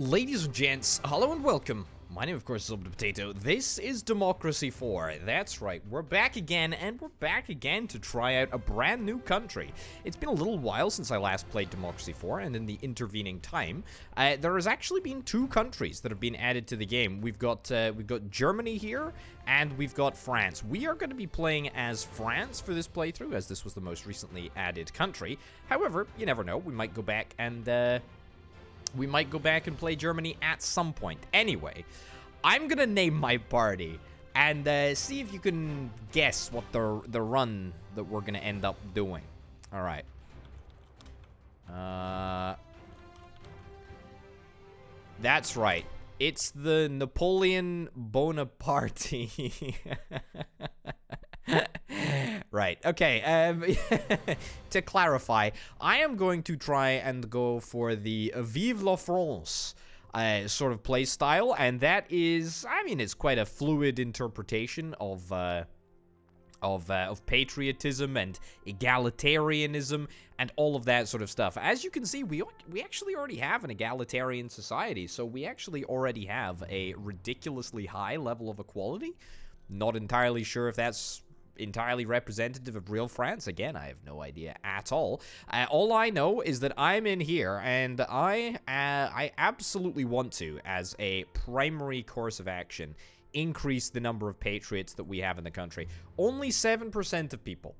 Ladies and gents, hello and welcome. My name, of course, is Potato. This is Democracy 4. That's right, we're back again, and we're back again to try out a brand new country. It's been a little while since I last played Democracy 4, and in the intervening time, there has actually been two countries that have been added to the game. We've got Germany here, and we've got France. We are going to be playing as France for this playthrough, as this was the most recently added country. However, you never know, we might go back and play Germany at some point. Anyway, I'm gonna name my party and see if you can guess what the run that we're gonna end up doing. All right. That's right. It's the Napoleon Bona-Party. Right, okay, to clarify, I am going to try and go for the Vive la France sort of play style, and that is, I mean, it's quite a fluid interpretation of patriotism and egalitarianism and all of that sort of stuff. As you can see, we actually already have an egalitarian society, so we actually already have a ridiculously high level of equality. Not entirely sure if that's entirely representative of real France. Again, I have no idea at all. All I know is that I'm in here, and I absolutely want to, as a primary course of action, increase the number of patriots that we have in the country. Only 7% of people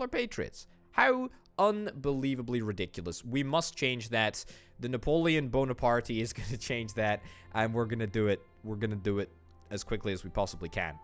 are patriots. How unbelievably ridiculous. We must change that. The Napoleon Bona-Party is going to change that, and we're going to do it. We're going to do it as quickly as we possibly can.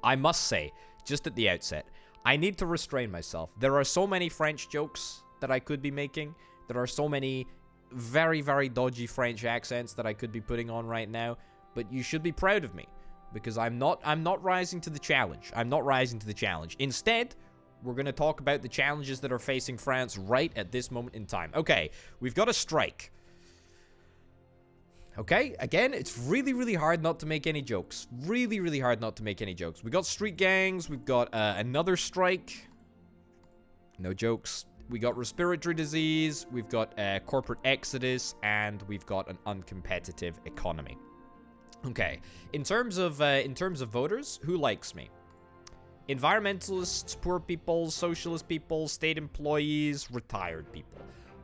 I must say, just at the outset, I need to restrain myself. There are so many French jokes that I could be making. There are so many very, very dodgy French accents that I could be putting on right now. But you should be proud of me, because I'm not rising to the challenge. I'm not rising to the challenge. Instead, we're going to talk about the challenges that are facing France right at this moment in time. Okay, we've got a strike. Okay, again, it's really, really hard not to make any jokes. Really, really hard not to make any jokes. We got street gangs. We've got another strike. No jokes. We got respiratory disease. We've got corporate exodus, and we've got an uncompetitive economy. Okay, in terms of voters, who likes me? Environmentalists, poor people, socialist people, state employees, retired people.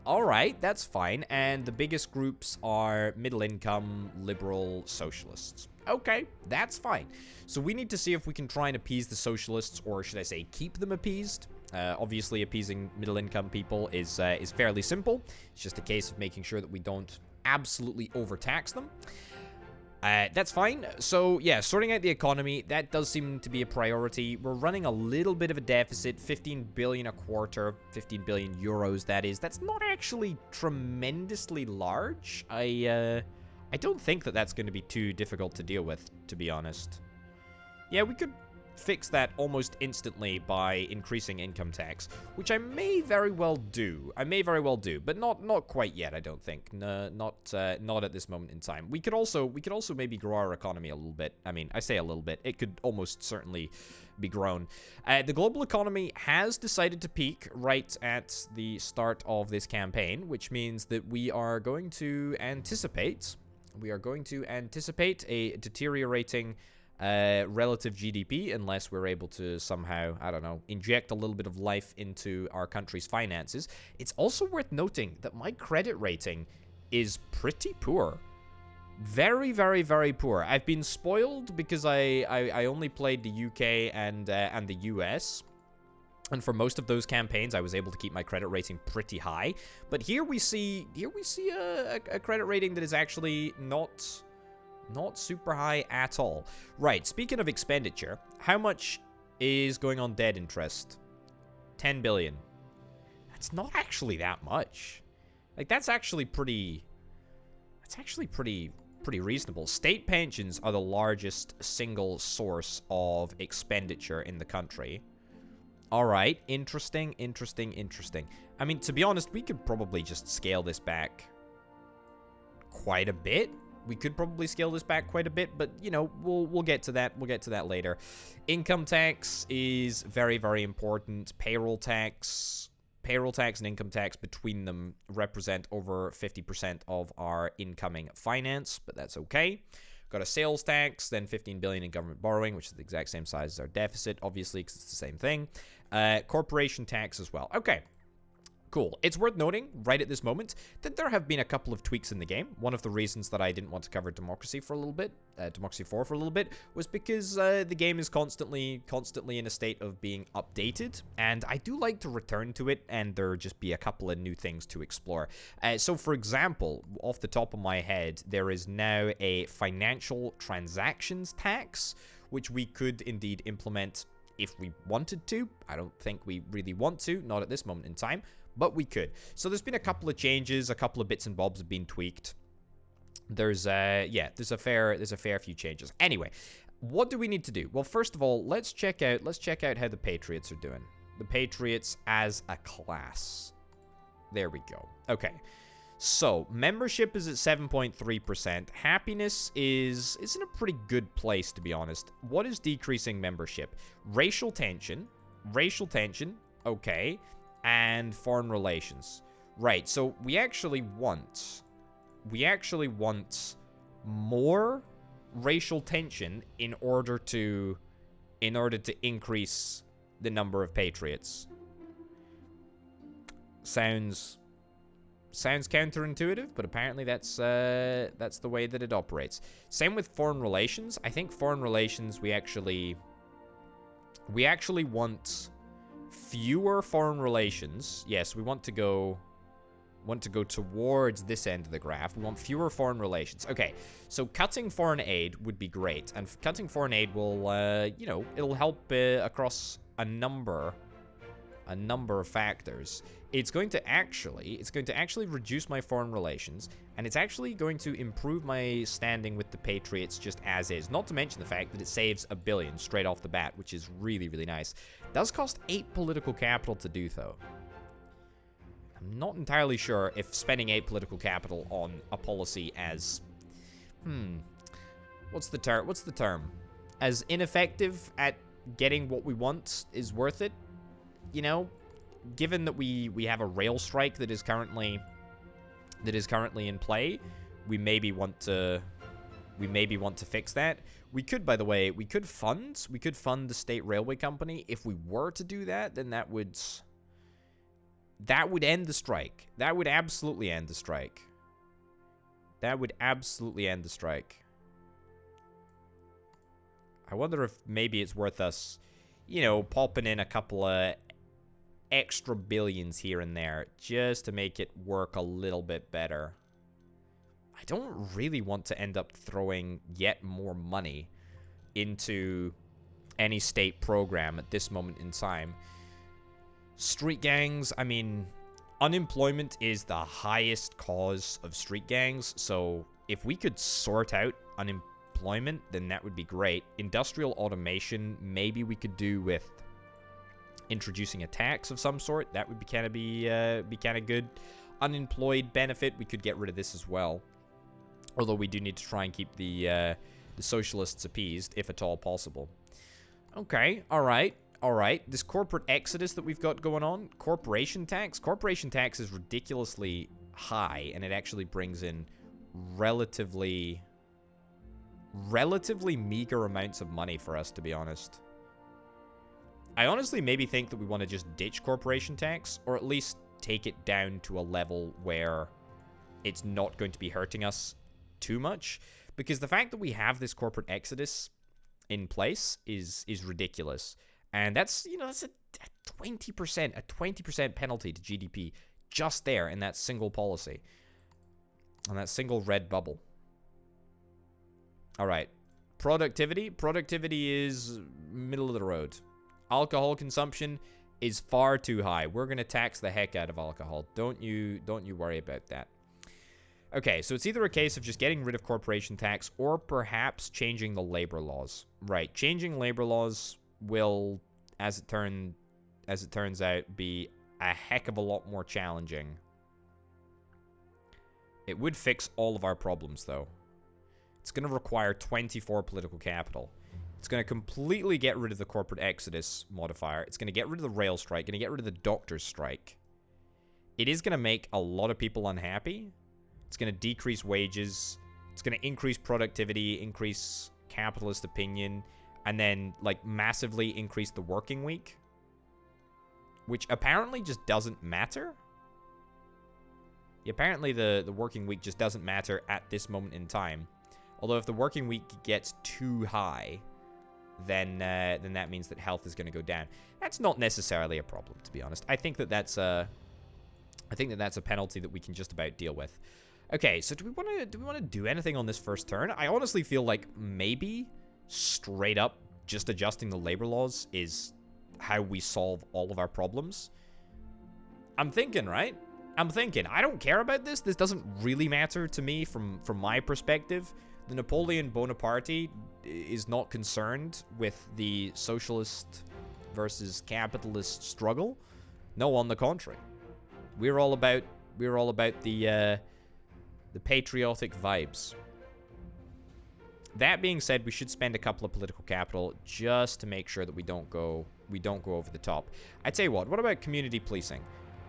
All right, that's fine, and the biggest groups are middle-income, liberal, socialists. Okay, that's fine. So we need to see if we can try and appease the socialists, or should I say keep them appeased. Obviously, appeasing middle-income people is fairly simple. It's just a case of making sure that we don't absolutely overtax them. That's fine. So, yeah, sorting out the economy, that does seem to be a priority. We're running a little bit of a deficit, 15 billion a quarter, 15 billion euros, that is. That's not actually tremendously large. I don't think that that's going to be too difficult to deal with, to be honest. Yeah, we could fix that almost instantly by increasing income tax, which I may very well do. But not quite yet, I don't think. No, not at this moment in time. We could also maybe grow our economy a little bit. I mean, I say a little bit. It could almost certainly be grown. The global economy has decided to peak right at the start of this campaign, which means that we are going to anticipate a deteriorating relative GDP, unless we're able to somehow, I don't know, inject a little bit of life into our country's finances. It's also worth noting that my credit rating is pretty poor. Very, very, very poor. I've been spoiled because I only played the UK and the US. And for most of those campaigns, I was able to keep my credit rating pretty high. But here we see a credit rating that is actually not super high at all. Right, speaking of expenditure, how much is going on debt interest? 10 billion. That's not actually that much. Like, that's actually pretty reasonable. State pensions are the largest single source of expenditure in the country. All right, interesting. I mean, to be honest, we could probably just scale this back quite a bit. We could probably scale this back quite a bit, but, you know, we'll get to that. We'll get to that later. Income tax is very, very important. Payroll tax, Payroll tax and income tax between them represent over 50% of our incoming finance, but that's okay. Got a sales tax, then 15 billion in government borrowing, which is the exact same size as our deficit, obviously, because it's the same thing. Corporation tax as well. Okay. Cool. It's worth noting, right at this moment, that there have been a couple of tweaks in the game. One of the reasons that I didn't want to cover Democracy for a little bit, Democracy 4 for a little bit, was because the game is constantly in a state of being updated, and I do like to return to it, and there just be a couple of new things to explore. So, for example, off the top of my head, there is now a financial transactions tax, which we could indeed implement if we wanted to. I don't think we really want to, not at this moment in time, but we could. So there's been a couple of changes, a couple of bits and bobs have been tweaked. There's a fair few changes. Anyway, what do we need to do? Well, first of all, let's check out how the Patriots are doing. The Patriots as a class. There we go. Okay. So, membership is at 7.3%. Happiness is in a pretty good place, to be honest. What is decreasing membership? Racial tension, okay, and foreign relations. Right, so we actually want more racial tension in order to increase the number of patriots. Sounds counterintuitive, but apparently that's the way that it operates. Same with foreign relations. I think foreign relations we actually want fewer foreign relations. Yes, we want to go towards this end of the graph. We want fewer foreign relations. Okay, so cutting foreign aid would be great, and cutting foreign aid will it'll help across a number of factors. It's going to actually reduce my foreign relations, and it's actually going to improve my standing with the Patriots just as is. Not to mention the fact that it saves $1 billion straight off the bat, which is really, really nice. It does cost 8 political capital to do, though. I'm not entirely sure if spending 8 political capital on a policy as... What's the term? As ineffective at getting what we want is worth it. You know, given that we have a rail strike that is currently in play, we maybe want to fix that. We could, by the way, fund the state railway company. If we were to do that, then that would end the strike. That would absolutely end the strike. I wonder if maybe it's worth us, popping in a couple of extra billions here and there just to make it work a little bit better. I don't really want to end up throwing yet more money into any state program at this moment in time. Street gangs, I mean, unemployment is the highest cause of street gangs, so if we could sort out unemployment, then that would be great. Industrial automation, maybe we could do with introducing a tax of some sort. That would be kind of good. Unemployed benefit, we could get rid of this as well. Although we do need to try and keep the socialists appeased, if at all possible. Okay, all right. This corporate exodus that we've got going on, corporation tax. Corporation tax is ridiculously high, and it actually brings in relatively meager amounts of money for us, to be honest. I honestly maybe think that we want to just ditch corporation tax, or at least take it down to a level where it's not going to be hurting us too much. Because the fact that we have this corporate exodus in place is ridiculous. And that's a 20% penalty to GDP just there in that single policy. On that single red bubble. All right. Productivity. Productivity is middle of the road. Alcohol consumption is far too high. We're going to tax the heck out of alcohol. Don't you worry about that. Okay, so it's either a case of just getting rid of corporation tax or perhaps changing the labor laws. Right, changing labor laws will, as it turns out, be a heck of a lot more challenging. It would fix all of our problems, though. It's going to require 24 political capital. It's going to completely get rid of the corporate exodus modifier. It's going to get rid of the rail strike. Going to get rid of the doctor's strike. it is going to make a lot of people unhappy. It's going to decrease wages. It's going to increase productivity, increase capitalist opinion, and then, like, massively increase the working week, which apparently just doesn't matter. Apparently, the working week just doesn't matter at this moment in time. Although, if the working week gets too high, then that means that health is going to go down. That's not necessarily a problem, to be honest. I think that that's a penalty that we can just about deal with. Okay, so do we want to do anything on this first turn? I honestly feel like maybe straight up just adjusting the labor laws is how we solve all of our problems. I'm thinking, right? I'm thinking. I don't care about this. This doesn't really matter to me from my perspective. The Napoleon Bona-Party is not concerned with the socialist versus capitalist struggle. No, on the contrary. We're all about the patriotic vibes. That being said, we should spend a couple of political capital just to make sure that we don't go over the top. I tell you what about community policing?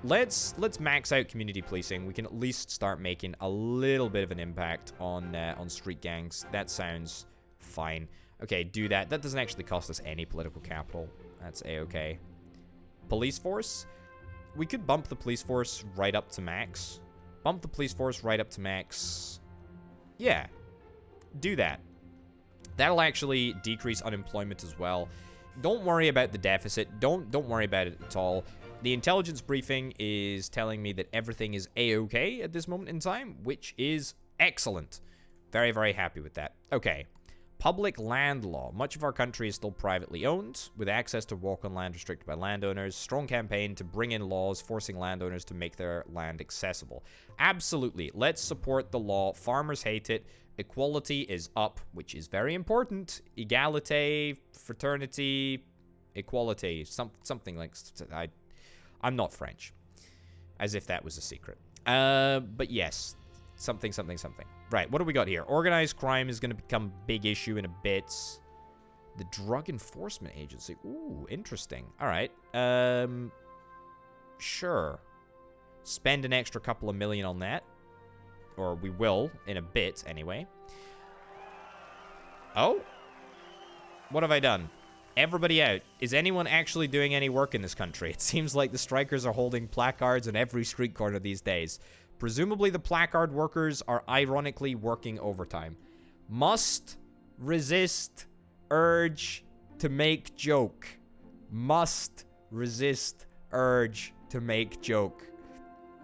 Let's max out community policing. We can at least start making a little bit of an impact on street gangs. That sounds fine. Okay, do that. That doesn't actually cost us any political capital. That's a-okay. Police force? We could bump the police force right up to max. Bump the police force right up to max. Yeah. Do that. That'll actually decrease unemployment as well. Don't worry about the deficit. Don't worry about it at all. The intelligence briefing is telling me that everything is a-okay at this moment in time, which is excellent. Very, very happy with that. Okay. Public land law. Much of our country is still privately owned, with access to walk on land restricted by landowners. Strong campaign to bring in laws forcing landowners to make their land accessible. Absolutely. Let's support the law. Farmers hate it. Equality is up, which is very important. Egalite, fraternity, equality, something like... I'm not French. As if that was a secret. But yes. Something. Right, what do we got here? Organized crime is going to become a big issue in a bit. The Drug Enforcement Agency. Ooh, interesting. All right. Sure. Spend an extra couple of million on that. Or we will, in a bit, anyway. Oh? What have I done? Everybody out. Is anyone actually doing any work in this country? It seems like the strikers are holding placards on every street corner these days. Presumably the placard workers are ironically working overtime. Must resist urge to make joke. Must resist urge to make joke.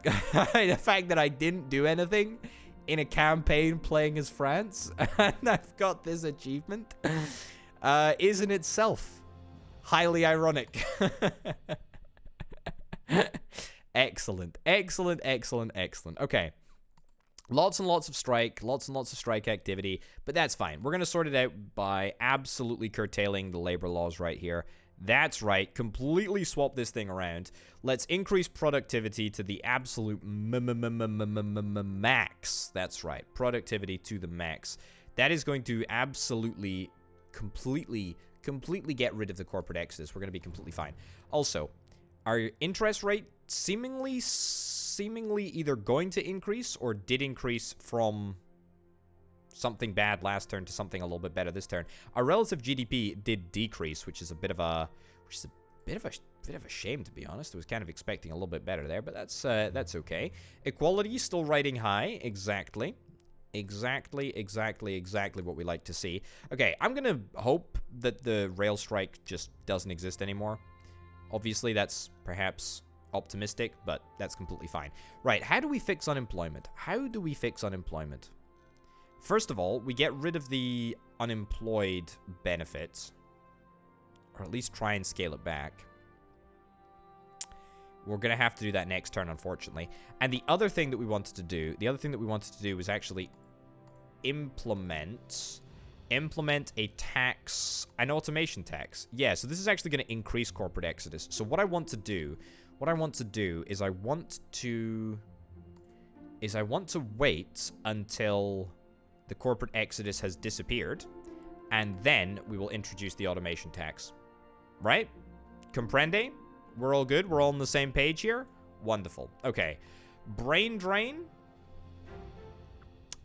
The fact that I didn't do anything in a campaign playing as France and I've got this achievement is in itself highly ironic. Excellent. Okay. Lots and lots of strike activity, but that's fine. We're going to sort it out by absolutely curtailing the labor laws right here. That's right. Completely swap this thing around. Let's increase productivity to the absolute max. That's right. Productivity to the max. That is going to absolutely, completely get rid of the corporate exodus. We're going to be completely fine. Also, our interest rate seemingly either going to increase or did increase from something bad last turn to something a little bit better this turn. Our relative GDP did decrease, which is a bit of a shame, to be honest. I was kind of expecting a little bit better there, but that's okay. Equality still riding high. Exactly what we like to see. Okay, I'm gonna hope that the rail strike just doesn't exist anymore. Obviously, that's perhaps optimistic, but that's completely fine. Right, how do we fix unemployment? First of all, we get rid of the unemployed benefits, or at least try and scale it back. We're going to have to do that next turn, unfortunately. And the other thing that we wanted to do, was actually implement a tax, an automation tax. Yeah, so this is actually going to increase corporate exodus. So what I want to do is I want to wait until the corporate exodus has disappeared, and then we will introduce the automation tax. Right? Comprende? We're all good? We're all on the same page here? Wonderful. Okay. Brain drain?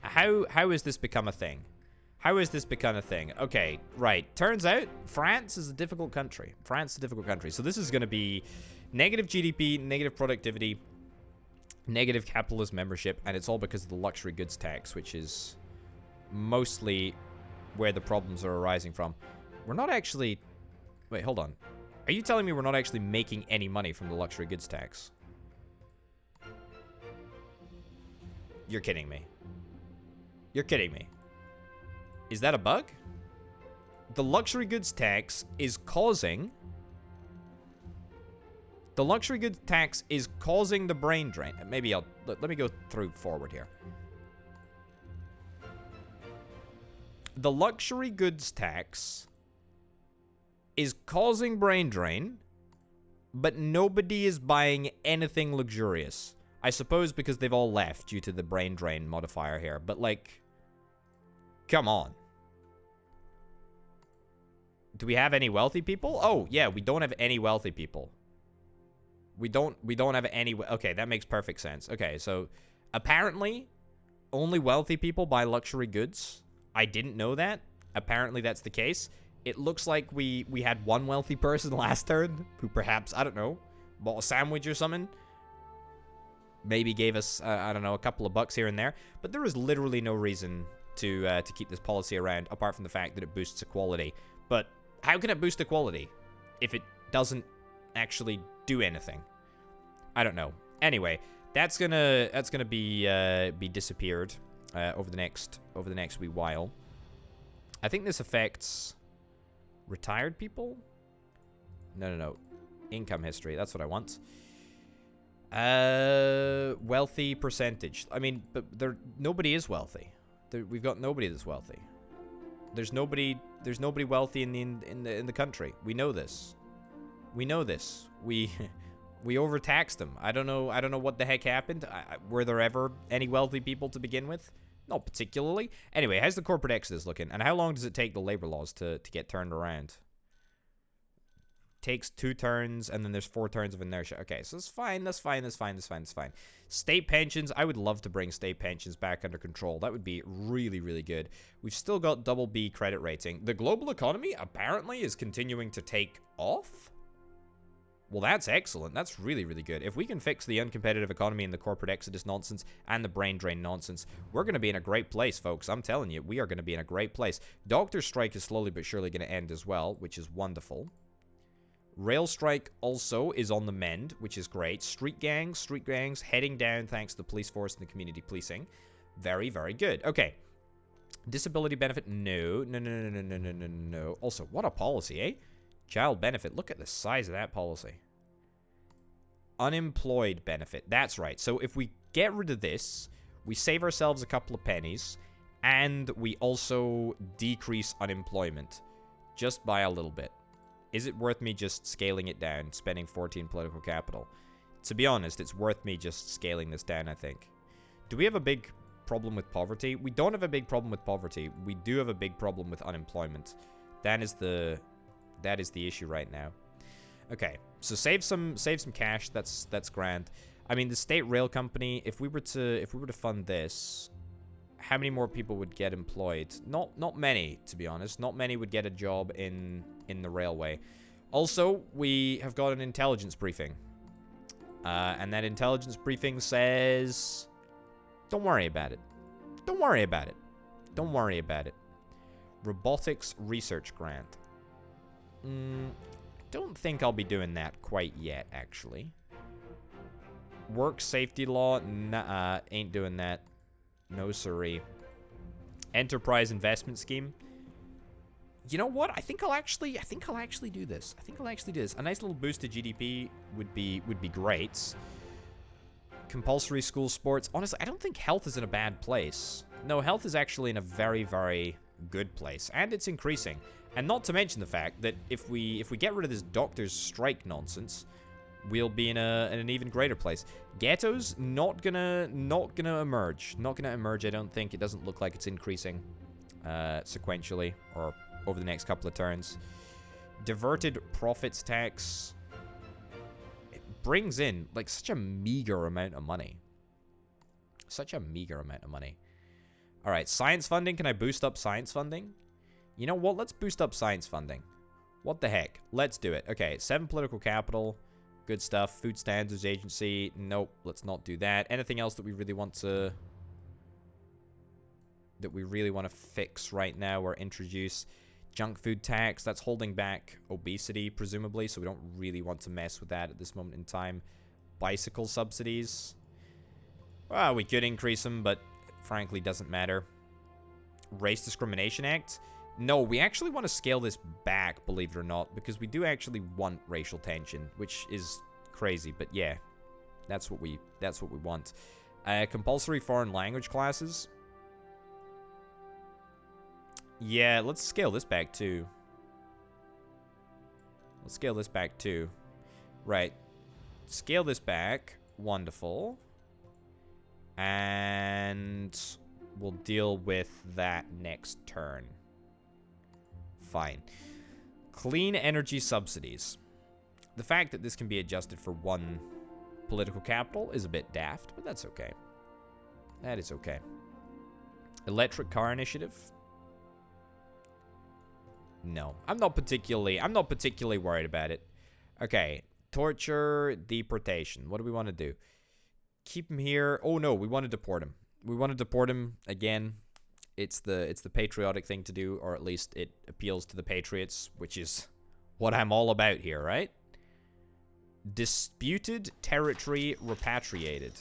How has this become a thing? How has this become a thing? Okay, right. Turns out France is a difficult country. France is a difficult country. So this is going to be negative GDP, negative productivity, negative capitalist membership, and it's all because of the luxury goods tax, which is mostly where the problems are arising from. We're not actually... Wait, hold on. Are you telling me we're not actually making any money from the luxury goods tax? You're kidding me. You're kidding me. Is that a bug? The luxury goods tax is causing... The luxury goods tax is causing the brain drain. Maybe I'll... Let me go through forward here. The luxury goods tax is causing brain drain, but nobody is buying anything luxurious. I suppose because they've all left due to the brain drain modifier here. But, like... Come on. Do we have any wealthy people? Oh, yeah, we don't have any wealthy people. We don't have any... Okay, that makes perfect sense. Okay, so apparently only wealthy people buy luxury goods. I didn't know that. Apparently that's the case. It looks like we had one wealthy person last turn who perhaps, I don't know, bought a sandwich or something. Maybe gave us, I don't know, a couple of bucks here and there. But there is literally no reason to keep this policy around, apart from the fact that it boosts equality. But how can it boost equality if it doesn't actually do anything? I don't know. Anyway, that's gonna be disappeared over the next wee while. I think this affects retired people. No. Income history. That's what I want. Wealthy percentage. I mean, but nobody is wealthy. We've got nobody that's wealthy. There's nobody wealthy in the country. We know this. We overtaxed them. I don't know what the heck happened. Were there ever any wealthy people to begin with? Not particularly. Anyway, how's the corporate exodus looking? And how long does it take the labor laws to get turned around? Takes 2 turns, and then there's 4 turns of inertia. Okay, so it's fine. That's fine. State pensions. I would love to bring state pensions back under control. That would be really, really good. We've still got double B credit rating. The global economy apparently is continuing to take off. Well, that's excellent. That's really, really good. If we can fix the uncompetitive economy and the corporate exodus nonsense and the brain drain nonsense, we're going to be in a great place, folks. I'm telling you, we are going to be in a great place. Doctor's strike is slowly but surely going to end as well, which is wonderful. Rail strike also is on the mend, which is great. Street gangs heading down thanks to the police force and the community policing. Very, very good. Okay. Disability benefit, no. Also, what a policy, eh? Child benefit, look at the size of that policy. Unemployed benefit, that's right. So if we get rid of this, we save ourselves a couple of pennies, and we also decrease unemployment just by a little bit. Is it worth me just scaling it down, spending 14 political capital? To be honest, it's worth me just scaling this down, I think. Do we have a big problem with poverty? We don't have a big problem with poverty. We do have a big problem with unemployment. That is the issue right now. Okay, so save some cash. That's grand. I mean, the state rail company, if we were to fund this, how many more people would get employed? Not many, to be honest. Not many would get a job in the railway. Also, we have got an intelligence briefing. And that intelligence briefing says, don't worry about it. Don't worry about it. Don't worry about it. Robotics research grant. Don't think I'll be doing that quite yet, actually. Work safety law, nah, ain't doing that. No siree. Enterprise investment scheme. You know what? I think I'll actually do this. A nice little boost to GDP would be great. Compulsory school sports. Honestly, I don't think health is in a bad place. No, health is actually in a very, very good place, and it's increasing. And not to mention the fact that if we get rid of this doctor's strike nonsense, we'll be in an even greater place. Ghettos not gonna emerge. Not gonna emerge. I don't think. It doesn't look like it's increasing sequentially or over the next couple of turns. Diverted profits tax. brings in, like, such a meager amount of money. Such a meager amount of money. All right, science funding. Can I boost up science funding? You know what? Let's boost up science funding. What the heck? Let's do it. Okay, 7 political capital. Good stuff. Food Standards Agency. Nope, let's not do that. Anything else that we really want to... that we really want to fix right now or introduce? Junk food tax. That's holding back obesity, presumably, so we don't really want to mess with that at this moment in time. Bicycle subsidies. Well, we could increase them, but frankly doesn't matter. Race Discrimination Act. No, we actually want to scale this back, believe it or not, because we do actually want racial tension, which is crazy, but yeah, that's what we want. Compulsory foreign language classes. Yeah, let's scale this back too. Let's scale this back too. Right. Scale this back. Wonderful. And we'll deal with that next turn. Fine. Clean energy subsidies. The fact that this can be adjusted for 1 political capital is a bit daft, but that's okay. That is okay. Electric car initiative. No, I'm not particularly worried about it. Okay, torture, deportation. What do we want to do? Keep him here. Oh no, we want to deport him. We want to deport him again. It's the patriotic thing to do, or at least it appeals to the patriots, which is what I'm all about here, right? Disputed territory repatriated.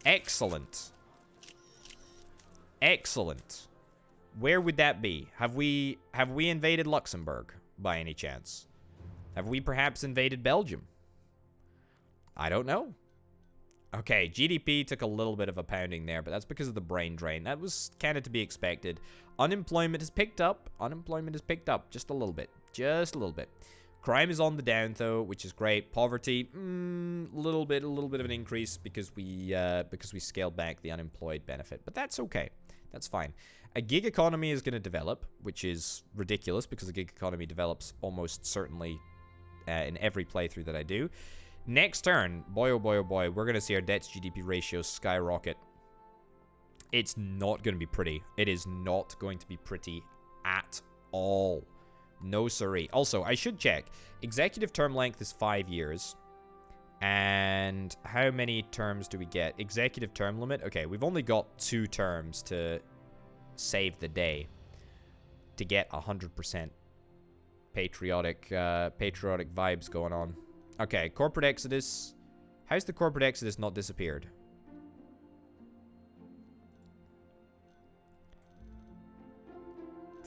Excellent. Excellent. Where would that be? Have we invaded Luxembourg by any chance? Have we perhaps invaded Belgium? I don't know. Okay, GDP took a little bit of a pounding there, but that's because of the brain drain. That was kind of to be expected. Unemployment has picked up. Unemployment has picked up just a little bit. Just a little bit. Crime is on the down, though, which is great. Poverty, a little bit of an increase because we scaled back the unemployed benefit. But that's okay. That's fine. A gig economy is going to develop, which is ridiculous because the gig economy develops almost certainly in every playthrough that I do. Next turn, boy oh boy, we're going to see our debt-to-GDP ratio skyrocket. It's not going to be pretty. It is not going to be pretty at all. No siree. Also, I should check. Executive term length is 5 years. And how many terms do we get? Executive term limit? Okay, we've only got 2 terms to save the day to get 100% patriotic vibes going on. Okay, corporate exodus. How's the corporate exodus not disappeared?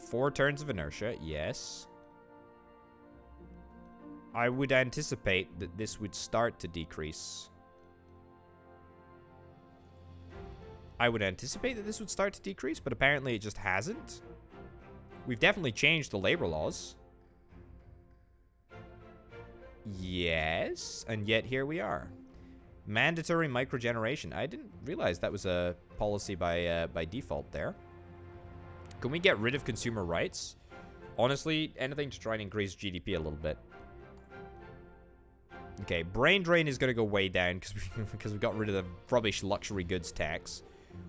Four turns of inertia, yes. I would anticipate that this would start to decrease. I would anticipate that this would start to decrease, but apparently it just hasn't. We've definitely changed the labor laws. Yes, and yet here we are. Mandatory microgeneration. I didn't realize that was a policy by default there. Can we get rid of consumer rights? Honestly, anything to try and increase GDP a little bit. Okay, brain drain is going to go way down because we got rid of the rubbish luxury goods tax,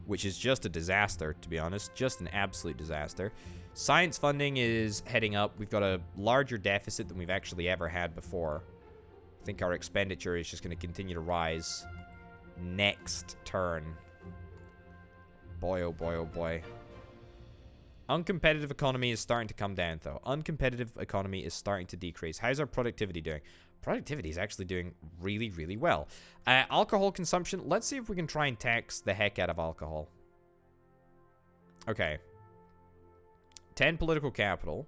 which is just a disaster, to be honest. Just an absolute disaster. Science funding is heading up. We've got a larger deficit than we've actually ever had before. I think our expenditure is just going to continue to rise next turn. Boy, oh boy, oh boy. Uncompetitive economy is starting to come down, though. Uncompetitive economy is starting to decrease. How's our productivity doing? Productivity is actually doing really, really well. Alcohol consumption. Let's see if we can try and tax the heck out of alcohol. Okay. 10 political capital.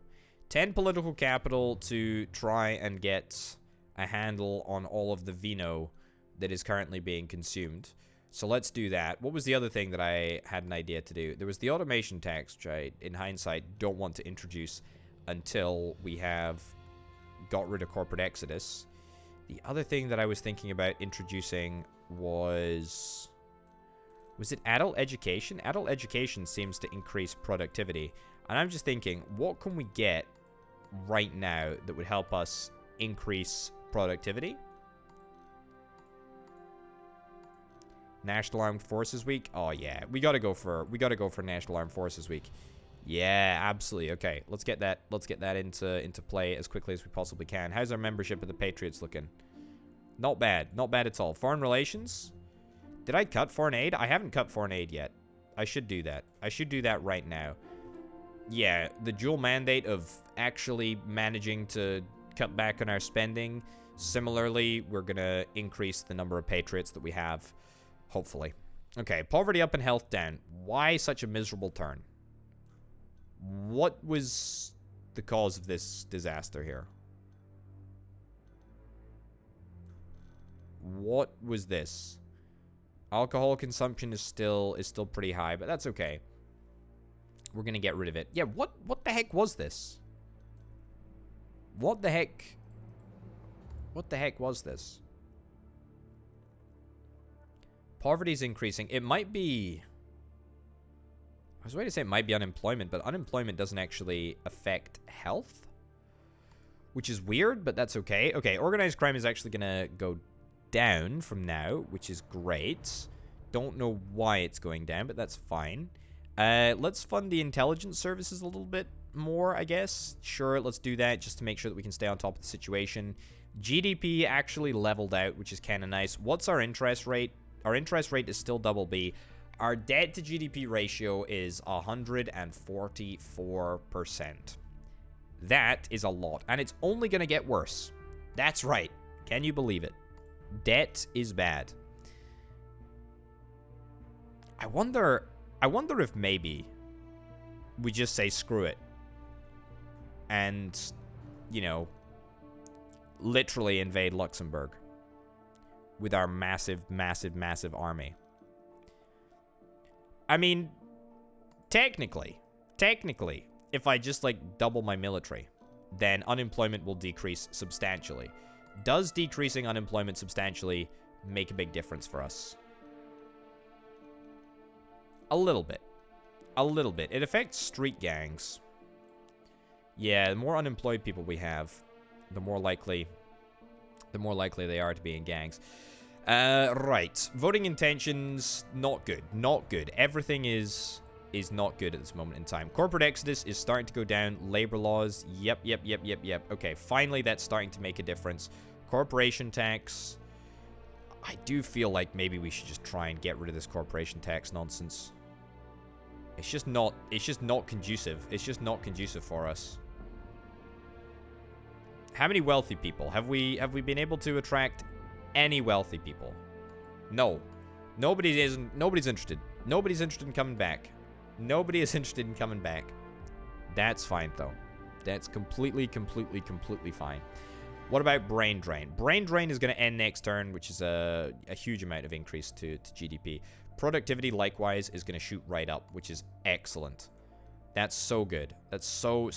10 political capital to try and get a handle on all of the vino that is currently being consumed. So let's do that. What was the other thing that I had an idea to do? There was the automation tax, which I, in hindsight, don't want to introduce until we have got rid of corporate exodus. The other thing that I was thinking about introducing was it adult education? Adult education seems to increase productivity. And I'm just thinking, what can we get right now that would help us increase productivity? National Armed Forces Week. Oh yeah, we gotta go for National Armed Forces Week. Yeah, absolutely. Okay, let's get that into play as quickly as we possibly can. How's our membership of the Patriots looking? Not bad at all. Foreign relations. Did I cut foreign aid? I haven't cut foreign aid yet. I should do that. I should do that right now. Yeah, the dual mandate of actually managing to cut back on our spending. Similarly, we're gonna increase the number of patriots that we have. Hopefully. Okay, poverty up and health down. Why such a miserable turn? What was the cause of this disaster here? What was this? Alcohol consumption is still pretty high, but that's okay. We're gonna get rid of it. Yeah, what the heck was this? What the heck was this? Poverty's increasing. It might be... I was going to say it might be unemployment, but unemployment doesn't actually affect health, which is weird, but that's okay. Okay, organized crime is actually going to go down from now, which is great. Don't know why it's going down, but that's fine. Let's fund the intelligence services a little bit more, I guess. Sure, let's do that just to make sure that we can stay on top of the situation. GDP actually leveled out, which is kind of nice. What's our interest rate? Our interest rate is still double B. Our debt to GDP ratio is 144%. That is a lot, and it's only going to get worse. That's right. Can you believe it? Debt is bad. I wonder if maybe we just say screw it. And, you know, literally invade Luxembourg with our massive, massive, massive army. I mean, technically, if I just, like, double my military, then unemployment will decrease substantially. Does decreasing unemployment substantially make a big difference for us? A little bit. A little bit. It affects street gangs. Yeah, the more unemployed people we have, the more likely they are to be in gangs. Right. Voting intentions, not good. Not good. Everything is not good at this moment in time. Corporate exodus is starting to go down. Labor laws, yep. Okay, finally that's starting to make a difference. Corporation tax. I do feel like maybe we should just try and get rid of this corporation tax nonsense. It's just not conducive. It's just not conducive for us. How many wealthy people? Have we been able to attract any wealthy people? No. Nobody's interested. Nobody's interested in coming back. Nobody is interested in coming back. That's fine, though. That's completely fine. What about brain drain? Brain drain is going to end next turn, which is a huge amount of increase to GDP. Productivity, likewise, is going to shoot right up, which is excellent. That's so good. That's so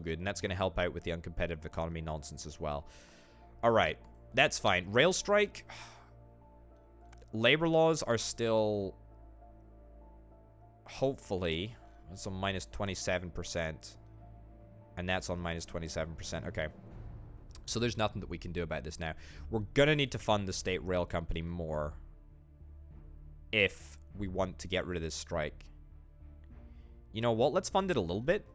good. And that's going to help out with the uncompetitive economy nonsense as well. All right. That's fine. Rail strike. Labor laws are still... Hopefully. That's on minus 27%. And that's on minus 27%. Okay. So there's nothing that we can do about this now. We're going to need to fund the state rail company more if we want to get rid of this strike. You know what? Let's fund it a little bit.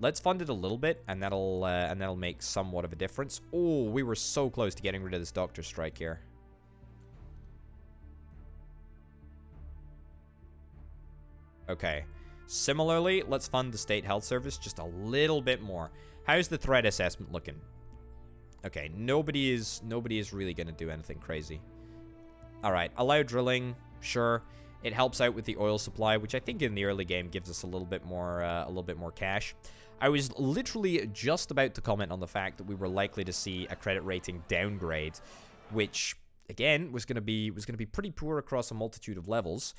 Let's fund it a little bit, and that'll make somewhat of a difference. Oh, we were so close to getting rid of this doctor strike here. Okay. Similarly, let's fund the state health service just a little bit more. How's the threat assessment looking? Okay, nobody is really going to do anything crazy. All right, allow drilling, sure. It helps out with the oil supply, which I think in the early game gives us a little bit more cash. I was literally just about to comment on the fact that we were likely to see a credit rating downgrade, which again was going to be pretty poor across a multitude of levels.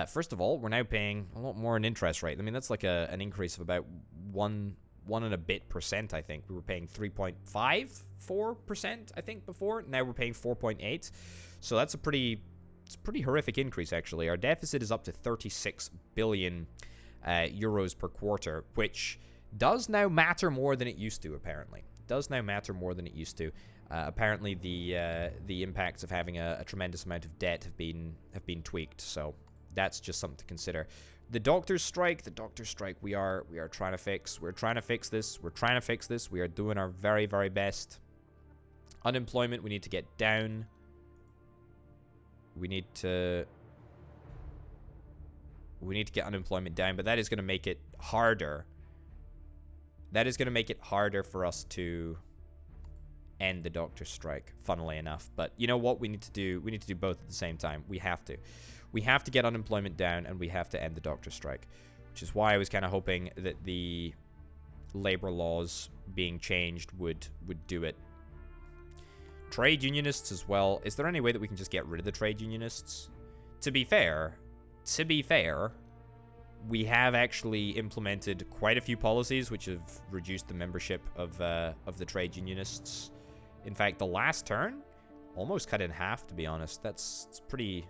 First of all, we're now paying a lot more in interest rate. I mean, that's like an increase of about 1 and a bit percent, I think. We were paying 3.54%, I think, before. Now we're paying 4.8. So that's a pretty horrific increase, actually. Our deficit is up to 36 billion euros per quarter, which does now matter more than it used to, apparently. Does now matter more than it used to. Apparently, the impacts of having a tremendous amount of debt have been tweaked. So that's just something to consider. The doctor's strike. We are trying to fix. We're trying to fix this. We are doing our very, very best. Unemployment, we need to get down. We need to get unemployment down, but that is going to make it harder. That is going to make it harder for us to end the doctor's strike, funnily enough. But you know what we need to do? We need to do both at the same time. We have to get unemployment down, and we have to end the doctor's strike, which is why I was kind of hoping that the labor laws being changed would do it. Trade unionists as well. Is there any way that we can just get rid of the trade unionists? To be fair, we have actually implemented quite a few policies which have reduced the membership of the trade unionists. In fact, the last turn almost cut in half, to be honest. It's pretty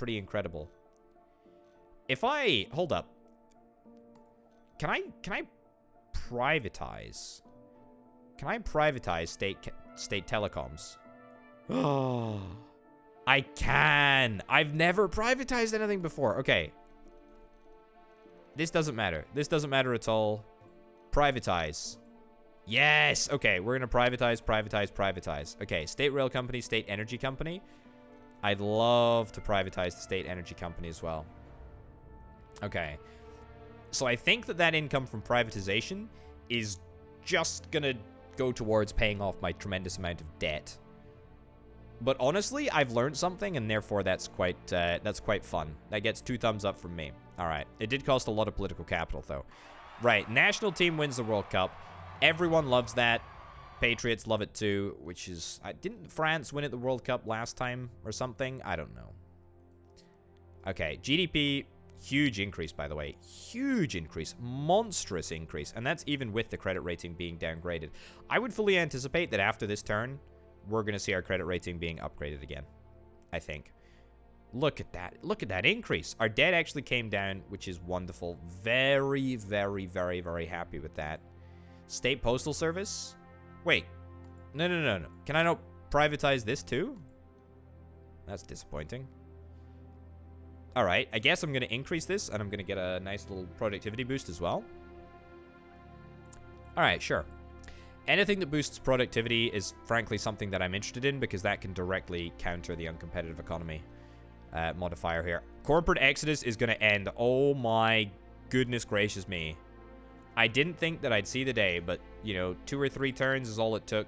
incredible. If I hold up, can I privatize? Can I privatize state telecoms? Oh, I can. I've never privatized anything before. Okay. This doesn't matter. This doesn't matter at all. Privatize. Yes. Okay, we're going to privatize. Okay, state rail company, state energy company. I'd love to privatize the state energy company as well. Okay. So I think that income from privatization is just going to go towards paying off my tremendous amount of debt. But honestly, I've learned something, and therefore that's quite fun. That gets 2 thumbs up from me. All right. It did cost a lot of political capital, though. Right. National team wins the World Cup. Everyone loves that. Patriots love it too, which is... didn't France win at the World Cup last time or something? I don't know. Okay. GDP, huge increase, by the way. Huge increase. Monstrous increase. And that's even with the credit rating being downgraded. I would fully anticipate that after this turn, we're going to see our credit rating being upgraded again. I think. Look at that. Look at that increase. Our debt actually came down, which is wonderful. Very, very, very, very happy with that. State Postal Service? Wait. No. Can I not privatize this too? That's disappointing. All right. I guess I'm going to increase this, and I'm going to get a nice little productivity boost as well. All right, sure. Anything that boosts productivity is, frankly, something that I'm interested in, because that can directly counter the uncompetitive economy modifier here. Corporate exodus is going to end. Oh my goodness gracious me. I didn't think that I'd see the day, but, you know, 2 or 3 turns is all it took.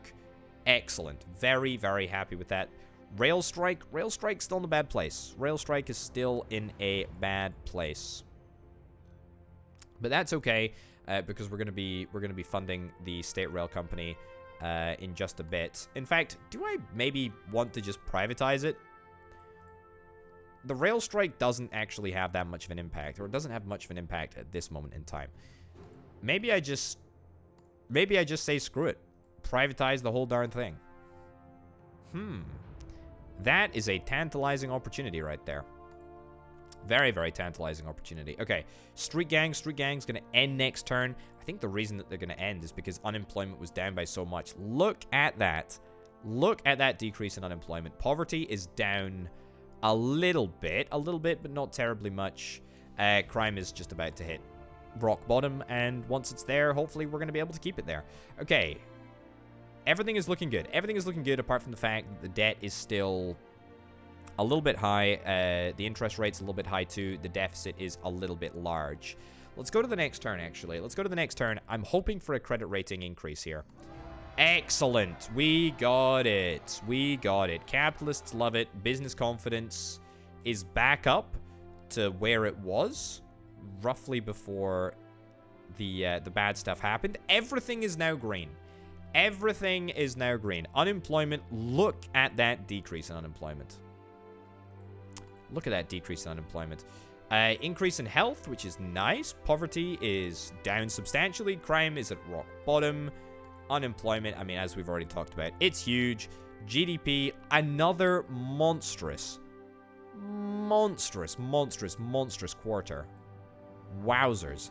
Excellent. Very, very happy with that. Rail strike. Rail strike's still in a bad place. Rail strike is still in a bad place. But that's okay, because we're gonna be funding the state rail company in just a bit. In fact, do I maybe want to just privatize it? The rail strike doesn't actually have that much of an impact, or it doesn't have much of an impact at this moment in time. Maybe I just say screw it. Privatize the whole darn thing. That is a tantalizing opportunity right there. Very, very tantalizing opportunity. Okay, street gang's going to end next turn. I think the reason that they're going to end is because unemployment was down by so much. Look at that. Look at that decrease in unemployment. Poverty is down a little bit, but not terribly much. Crime is just about to hit rock bottom, and once it's there, hopefully we're going to be able to keep it there. Okay. Everything is looking good. Everything is looking good, apart from the fact that the debt is still a little bit high. The interest rate's a little bit high too. The deficit is a little bit large. Let's go to the next turn, actually. Let's go to the next turn. I'm hoping for a credit rating increase here. Excellent. We got it. We got it. Capitalists love it. Business confidence is back up to where it was roughly before the bad stuff happened. Everything is now green. Everything is now green. Unemployment, look at that decrease in unemployment. Look at that decrease in unemployment. Increase in health, which is nice. Poverty is down substantially. Crime is at rock bottom. Unemployment, I mean, as we've already talked about, it's huge. GDP, another monstrous quarter. Wowzers.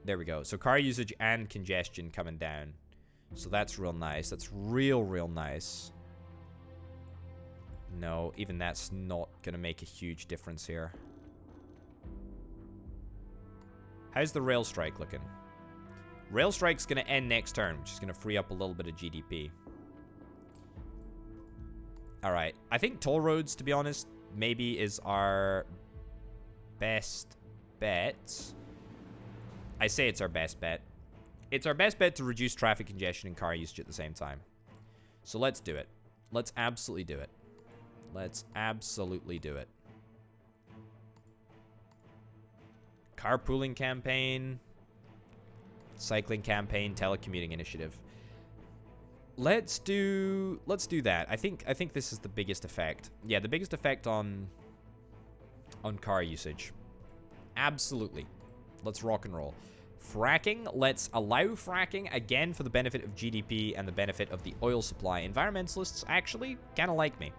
There we go. So car usage and congestion coming down. So that's real nice. That's real, real nice. No, even that's not going to make a huge difference here. How's the rail strike looking? Rail strike's going to end next turn, which is going to free up a little bit of GDP. Alright. I think toll roads, to be honest, maybe is our best bet. I say it's our best bet. It's our best bet to reduce traffic congestion and car usage at the same time. So let's do it. Let's absolutely do it. Let's absolutely do it. Carpooling campaign. Cycling campaign. Telecommuting initiative. Let's do that. I think this is the biggest effect. Yeah, the biggest effect on car usage. Absolutely. Let's rock and roll. Fracking. Let's allow fracking again for the benefit of GDP and the benefit of the oil supply. Environmentalists actually kind of like me.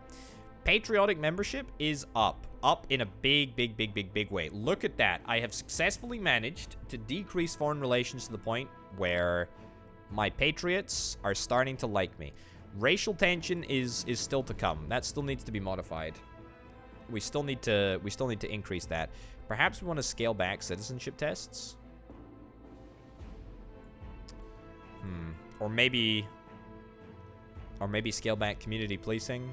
Patriotic membership is up. Up in a big, big, big, big, big way. Look at that. I have successfully managed to decrease foreign relations to the point where my patriots are starting to like me. Racial tension is still to come. That still needs to be modified. We still need to increase that. Perhaps we want to scale back citizenship tests. Or maybe scale back community policing.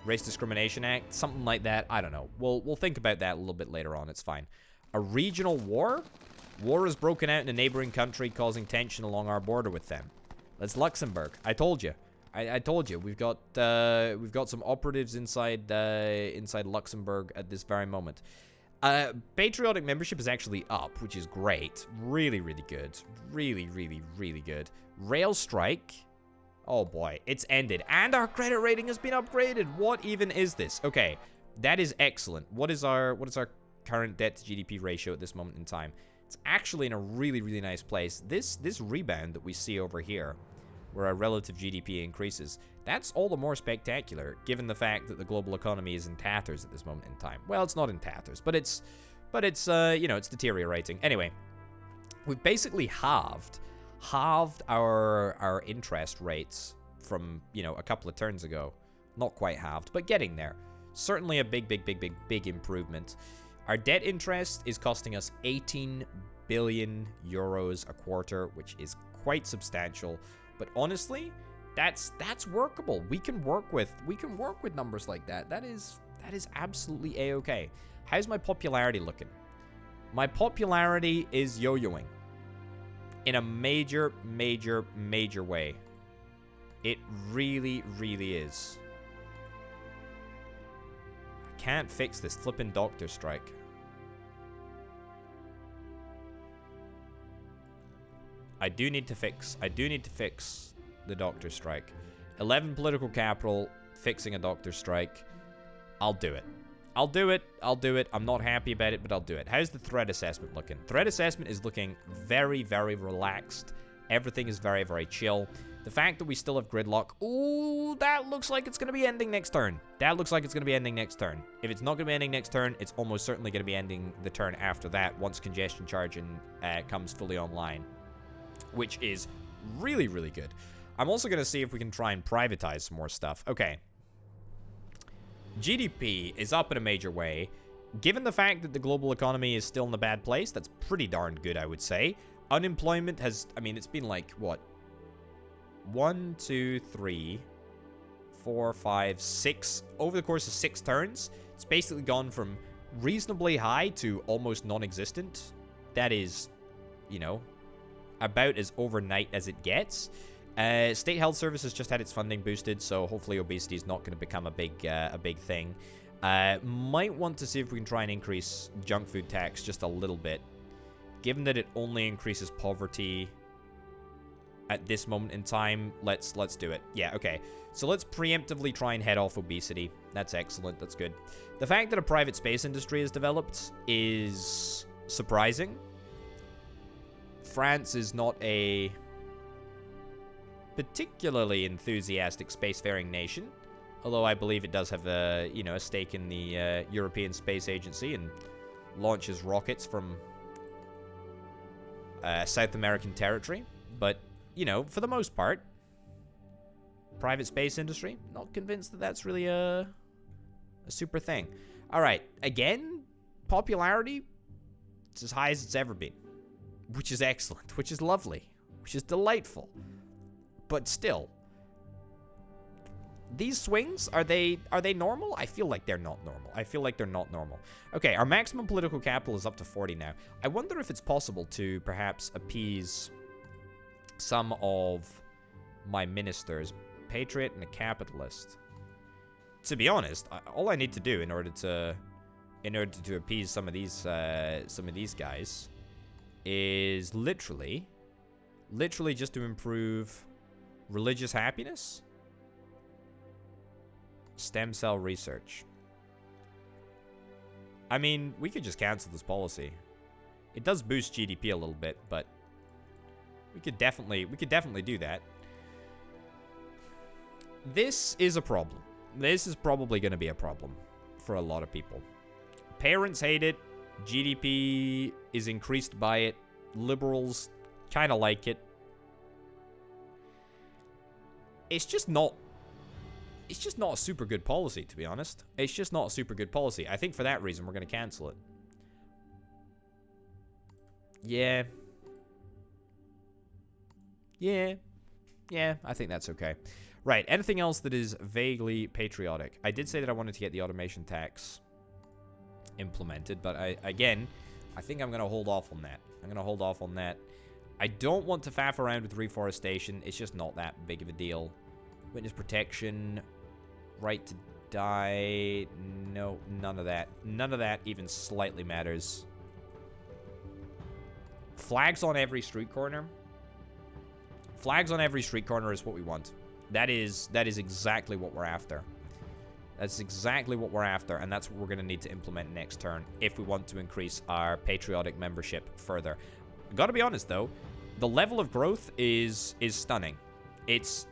Race Discrimination Act, something like that. I don't know. We'll think about that a little bit later on. It's fine. A regional war? War has broken out in a neighboring country, causing tension along our border with them. That's Luxembourg. I told you. I told you. We've got some operatives inside Luxembourg at this very moment. Patriotic membership is actually up, which is great. Really, really good. Really, really, really good. Rail strike. Oh boy, it's ended. And our credit rating has been upgraded. What even is this? Okay, that is excellent. What is our current debt to GDP ratio at this moment in time? It's actually in a really, really nice place. This rebound that we see over here, where our relative GDP increases, that's all the more spectacular, given the fact that the global economy is in tatters at this moment in time. Well, it's not in tatters, but it's you know, it's deteriorating. Anyway, we've basically halved our interest rates from, you know, a couple of turns ago. Not quite halved, but getting there. Certainly a big improvement. Our debt interest is costing us 18 billion euros a quarter, which is quite substantial. But honestly, that's workable. We can work with numbers like that. That is absolutely a-okay. How's my popularity looking? My popularity is yo-yoing in a major way. It really, really is. I can't fix this flippin' doctor strike. I do need to fix the doctor strike. 11 political capital, fixing a doctor strike. I'll do it. I'll do it. I'm not happy about it, but I'll do it. How's the threat assessment looking? Threat assessment is looking very, very relaxed. Everything is very, very chill. The fact that we still have gridlock, ooh, that looks like it's going to be ending next turn. If it's not going to be ending next turn, it's almost certainly going to be ending the turn after that once congestion charging comes fully online, which is really, really good. I'm also going to see if we can try and privatize some more stuff. Okay. GDP is up in a major way. Given the fact that the global economy is still in a bad place, that's pretty darn good, I would say. Unemployment has, I mean, it's been like, what? 1, 2, 3, 4, 5, 6. Over the course of 6 turns, it's basically gone from reasonably high to almost non-existent. That is, you know, about as overnight as it gets. State health services just had its funding boosted, so hopefully obesity is not going to become a big thing. Might want to see if we can try and increase junk food tax just a little bit, given that it only increases poverty at this moment in time. Let's do it. Yeah, okay. So let's preemptively try and head off obesity. That's excellent. That's good. The fact that a private space industry has developed is surprising. France is not a particularly enthusiastic spacefaring nation, although I believe it does have a, you know, a stake in the European Space Agency and launches rockets from South American territory. But, you know, for the most part, private space industry, not convinced that that's really a super thing. All right, again, popularity, it's as high as it's ever been, which is excellent, which is lovely, which is delightful. But still, these swings, are they normal? I feel like they're not normal. I feel like they're not normal. Okay, our maximum political capital is up to 40 now. I wonder if it's possible to perhaps appease some of my ministers. Patriot and a capitalist. To be honest, all I need to do in order to appease some of these guys is literally just to improve religious happiness. Stem cell research. I mean, we could just cancel this policy. It does boost GDP a little bit, but we could definitely do that. This is a problem. This is probably going to be a problem for a lot of people. Parents hate it. GDP is increased by it. Liberals kind of like it. It's just not a super good policy, to be honest. It's just not a super good policy. I think for that reason, we're going to cancel it. Yeah. Yeah, I think that's okay. Right, anything else that is vaguely patriotic? I did say that I wanted to get the automation tax implemented, but I think I'm going to hold off on that. I don't want to faff around with reforestation. It's just not that big of a deal. Witness protection, right to die, no, none of that. None of that even slightly matters. Flags on every street corner. Flags on every street corner is what we want. That is exactly what we're after. That's exactly what we're after, and that's what we're going to need to implement next turn if we want to increase our patriotic membership further. Gotta be honest, though, the level of growth is stunning. It's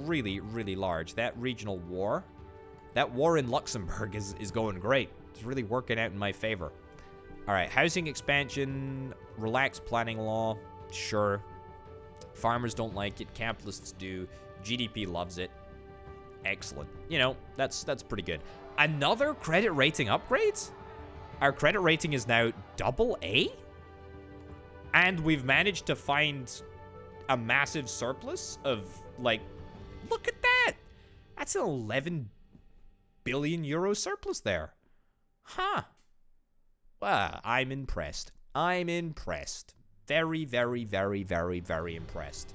really, really large. That regional war, that war in Luxembourg is going great. It's really working out in my favor. All right, housing expansion, relaxed planning law, sure. Farmers don't like it, capitalists do. GDP loves it. Excellent. You know, that's pretty good. Another credit rating upgrade? Our credit rating is now AA? And we've managed to find a massive surplus of, like, look at that! That's an 11 billion euro surplus there. Huh. Well, I'm impressed. I'm impressed. Very, very, very, very, very impressed.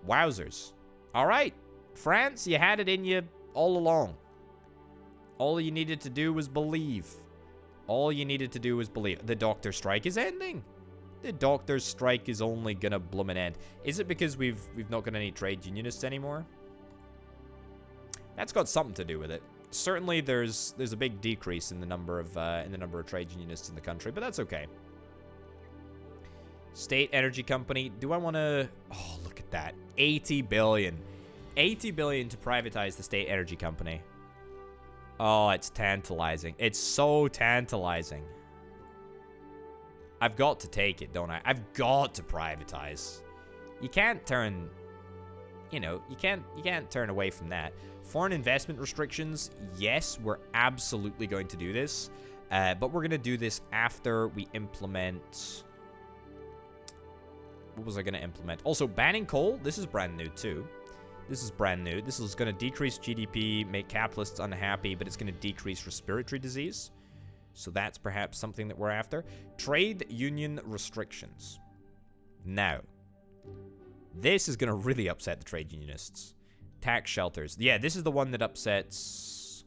Wowzers. All right. France, you had it in you all along. All you needed to do was believe. All you needed to do was believe. The doctor's strike is ending. The doctor's strike is only gonna bloomin' end. Is it because we've not got any trade unionists anymore? That's got something to do with it. Certainly, there's a big decrease in the number of trade unionists in the country, but that's okay. State energy company. Do I want to... Oh, look at that. 80 billion. 80 billion to privatize the state energy company. Oh, it's tantalizing. It's so tantalizing. I've got to take it, don't I? I've got to privatize. You can't turn... You know, you can't turn away from that. Foreign investment restrictions. Yes, we're absolutely going to do this. But we're going to do this after we implement... What was I going to implement? Also, banning coal. This is brand new, too. This is brand new. This is going to decrease GDP, make capitalists unhappy, but it's going to decrease respiratory disease. So that's perhaps something that we're after. Trade union restrictions. Now, this is going to really upset the trade unionists. Tax shelters. Yeah, this is the one that upsets...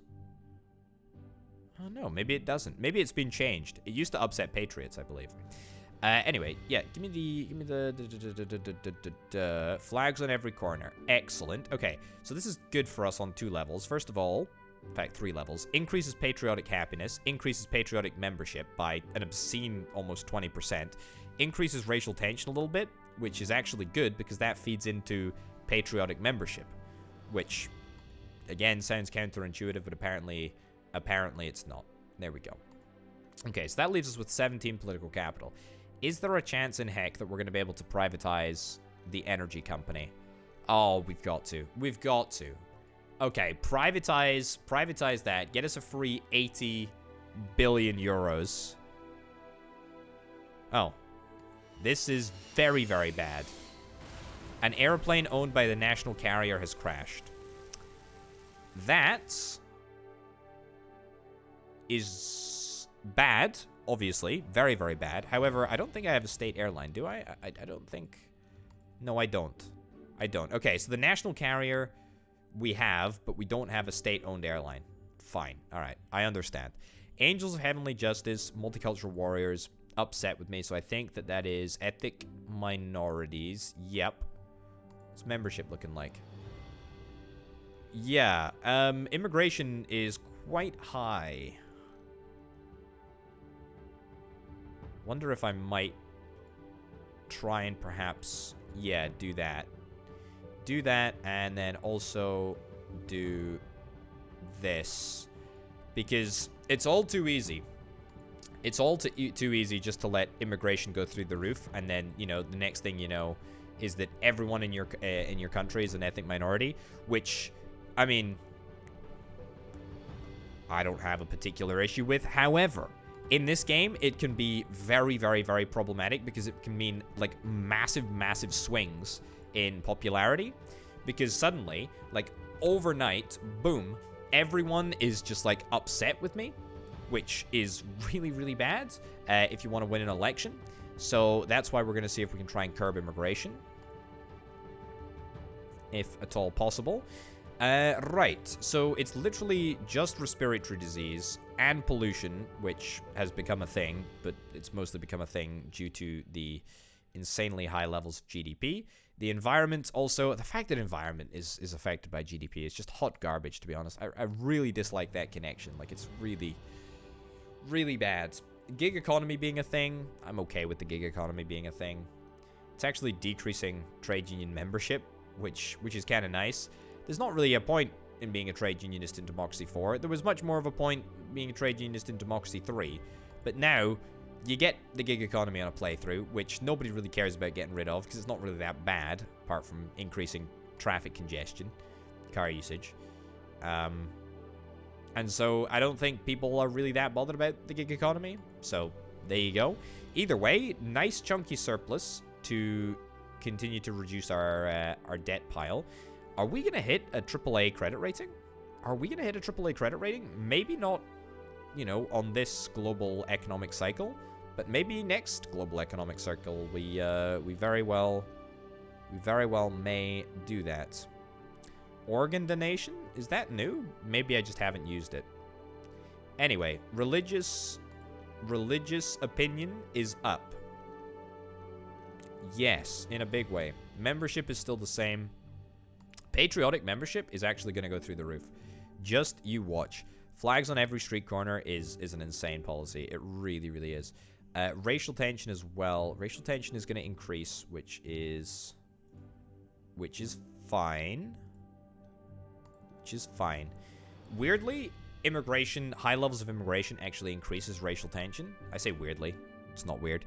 Oh, no, maybe it doesn't. Maybe it's been changed. It used to upset patriots, I believe. Anyway, yeah, give me the flags on every corner. Excellent. Okay, so this is good for us on 2 levels. First of all, in fact, 3 levels. Increases patriotic happiness. Increases patriotic membership by an obscene almost 20%. Increases racial tension a little bit, which is actually good because that feeds into patriotic membership, which, again, sounds counterintuitive, but apparently it's not. There we go. Okay, so that leaves us with 17 political capital. Is there a chance in heck that we're going to be able to privatize the energy company? Oh, we've got to. We've got to. Okay, privatize that. Get us a free 80 billion euros. Oh. This is very, very bad. An airplane owned by the national carrier has crashed. That is bad, obviously. Very, very bad. However, I don't think I have a state airline, do I? I don't think... No, I don't. I don't. Okay, so the national carrier we have, but we don't have a state-owned airline. Fine. All right. I understand. Angels of Heavenly Justice, Multicultural Warriors, upset with me, so I think that that is ethnic minorities. Yep. What's membership looking like? Yeah. Immigration is quite high. Wonder if I might try and perhaps, yeah, do that. Do that, and then also do this. Because it's all too easy. It's all too easy just to let immigration go through the roof, and then, you know, the next thing you know is that everyone in your country is an ethnic minority, which, I mean, I don't have a particular issue with. However, in this game, it can be very, very, very problematic because it can mean, like, massive, massive swings in popularity, because suddenly, like, overnight, boom, everyone is just, like, upset with me, which is really, really bad if you want to win an election. So that's why we're going to see if we can try and curb immigration, if at all possible. Right, so it's literally just respiratory disease and pollution, which has become a thing, but it's mostly become a thing due to the insanely high levels of GDP. The environment also, the fact that environment is affected by GDP is just hot garbage, to be honest. I really dislike that connection. Like, it's really, really bad. Gig economy being a thing, I'm okay with the gig economy being a thing. It's actually decreasing trade union membership, which is kind of nice. There's not really a point in being a trade unionist in Democracy 4. There was much more of a point being a trade unionist in Democracy 3. But now, you get the gig economy on a playthrough, which nobody really cares about getting rid of, because it's not really that bad, apart from increasing traffic congestion, car usage. And so, I don't think people are really that bothered about the gig economy. So, there you go. Either way, nice chunky surplus to continue to reduce our debt pile. Are we going to hit a AAA credit rating? Are we going to hit a AAA credit rating? Maybe not, you know, on this global economic cycle, but maybe next global economic cycle we very well may do that. Organ donation? Is that new? Maybe I just haven't used it. Anyway, religious opinion is up. Yes, in a big way. Membership is still the same. Patriotic membership is actually going to go through the roof. Just you watch. Flags on every street corner is an insane policy. It really, really is. Racial tension as well. Racial tension is going to increase, which is fine. Which is fine. Weirdly, immigration, high levels of immigration actually increases racial tension. I say weirdly. It's not weird.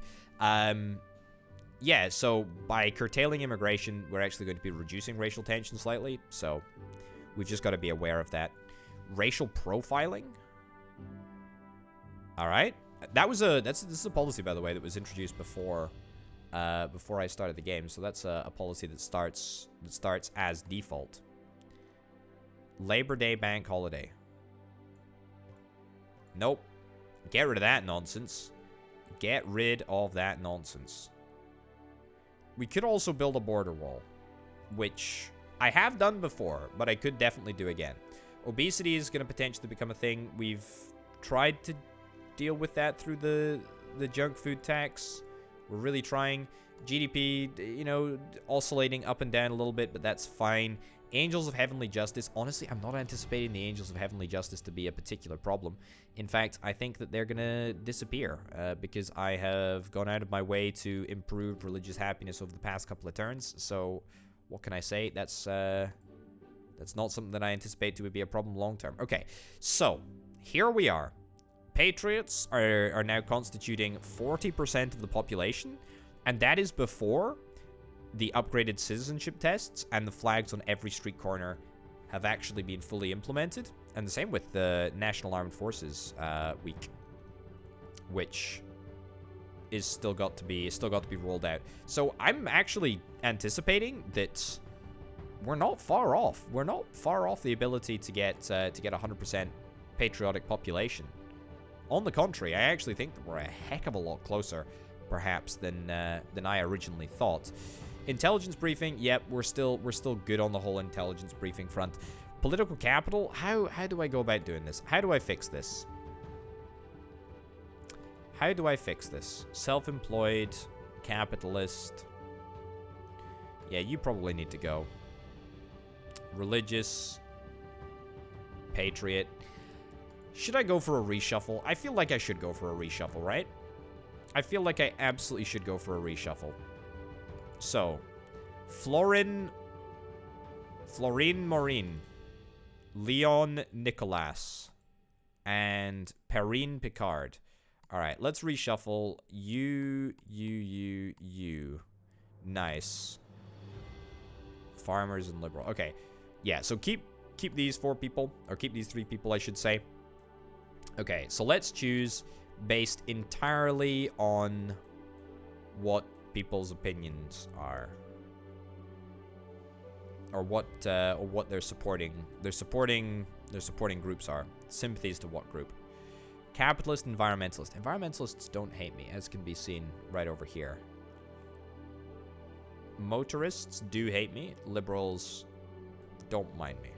Yeah, so by curtailing immigration, we're actually going to be reducing racial tension slightly. So we've just got to be aware of that. Racial profiling. All right. This is a policy, by the way, that was introduced before I started the game. So that's a policy that starts as default. Labor Day bank holiday. Nope. Get rid of that nonsense. Get rid of that nonsense. We could also build a border wall, which I have done before, but I could definitely do again. Obesity is going to potentially become a thing. We've tried to deal with that through the junk food tax. We're really trying. GDP, you know, oscillating up and down a little bit, but that's fine. Angels of Heavenly Justice. Honestly, I'm not anticipating the Angels of Heavenly Justice to be a particular problem. In fact, I think that they're going to disappear because I have gone out of my way to improve religious happiness over the past couple of turns. So, what can I say? That's not something that I anticipate to be a problem long term. Okay, so here we are. patriots are now constituting 40% of the population, and that is before the upgraded citizenship tests and the flags on every street corner have actually been fully implemented. And the same with the National Armed Forces week, which is still got to be rolled out. So I'm actually anticipating that we're not far off. We're not far off the ability to get 100% patriotic population. On the contrary, I actually think that we're a heck of a lot closer, perhaps, than I originally thought. Intelligence briefing, yep, we're still good on the whole intelligence briefing front. Political capital, how do I go about doing this? How do I fix this? How do I fix this? Self-employed, capitalist. Yeah, you probably need to go. Religious, patriot. Should I go for a reshuffle? I feel like I should go for a reshuffle, right? I feel like I absolutely should go for a reshuffle. So, Florin Morin, Leon Nicolas, and Perrine Picard. All right, let's reshuffle. You. Nice. Farmers and liberal. Okay, yeah. So keep these 4 people, or keep these 3 people, I should say. Okay, so let's choose based entirely on what people's opinions are, or what they're supporting. Their supporting groups are. Sympathies to what group? Capitalist, environmentalist. Environmentalists don't hate me, as can be seen right over here. Motorists do hate me. Liberals don't mind me.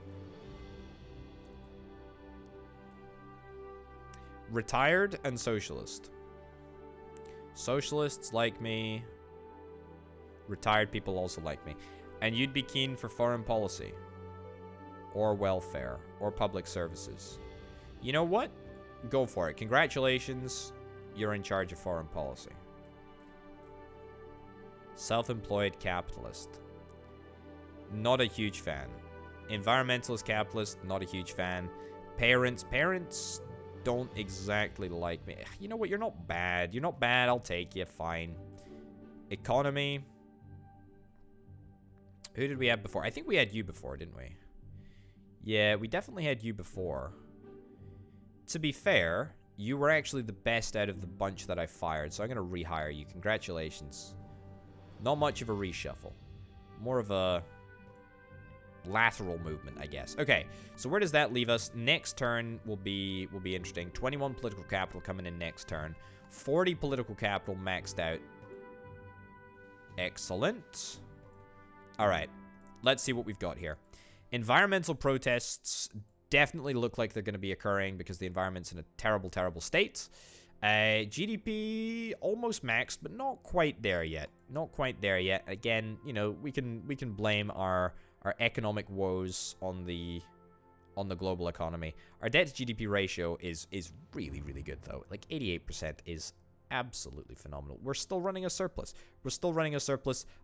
Retired and socialist. Socialists like me. Retired people also like me. And you'd be keen for foreign policy, or welfare, or public services. You know what? Go for it. Congratulations. You're in charge of foreign policy. Self-employed capitalist. Not a huge fan. Environmentalist capitalist. Not a huge fan. Parents don't exactly like me. You know what? You're not bad. You're not bad. I'll take you. Fine. Economy. Who did we have before? I think we had you before, didn't we? Yeah, we definitely had you before. To be fair, you were actually the best out of the bunch that I fired, so I'm going to rehire you. Congratulations. Not much of a reshuffle. More of a lateral movement, I guess. Okay, so where does that leave us? Next turn will be interesting. 21 political capital coming in next turn. 40 political capital maxed out. Excellent. All right, let's see what we've got here. Environmental protests definitely look like they're going to be occurring because the environment's in a terrible, terrible state. GDP almost maxed, but not quite there yet. Not quite there yet. Again, you know, we can blame our economic woes on the global economy. Our debt to GDP ratio is really, really good though. Like 88% is absolutely phenomenal. We're still running a surplus.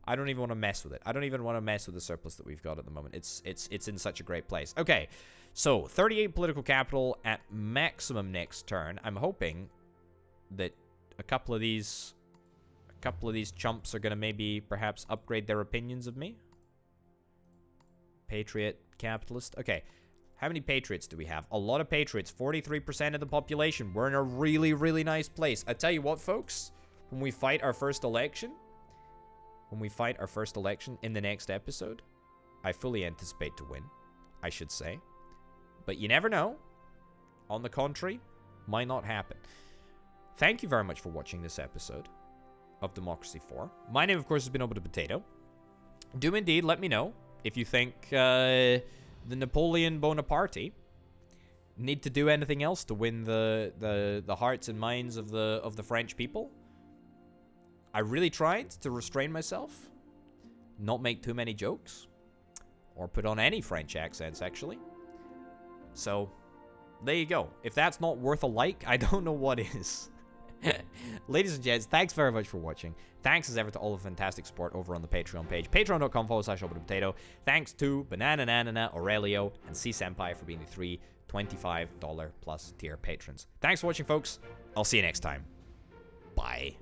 I don't even want to mess with it. I don't even want to mess with the surplus that we've got at the moment. It's in such a great place. Okay, so 38 political capital at maximum next turn. I'm hoping that a couple of these chumps are gonna maybe perhaps upgrade their opinions of me. Patriot, capitalist. Okay. How many patriots do we have? A lot of patriots. 43% of the population. We're in a really, really nice place. I tell you what, folks. When we fight our first election in the next episode, I fully anticipate to win, I should say. But you never know. On the contrary, might not happen. Thank you very much for watching this episode of Democracy 4. My name, of course, has been Oba the Potato. Do indeed let me know if you think the Napoleon Bona-Party need to do anything else to win the hearts and minds of the French people. I really tried to restrain myself, not make too many jokes, or put on any French accents, actually. So, there you go. If that's not worth a like, I don't know what is. Ladies and gents, thanks very much for watching. Thanks as ever to all the fantastic support over on the Patreon page. Patreon.com/ObaThePotato. Thanks to Banana, Aurelio, and C Senpai for being the 3 $25 plus tier patrons. Thanks for watching, folks. I'll see you next time. Bye.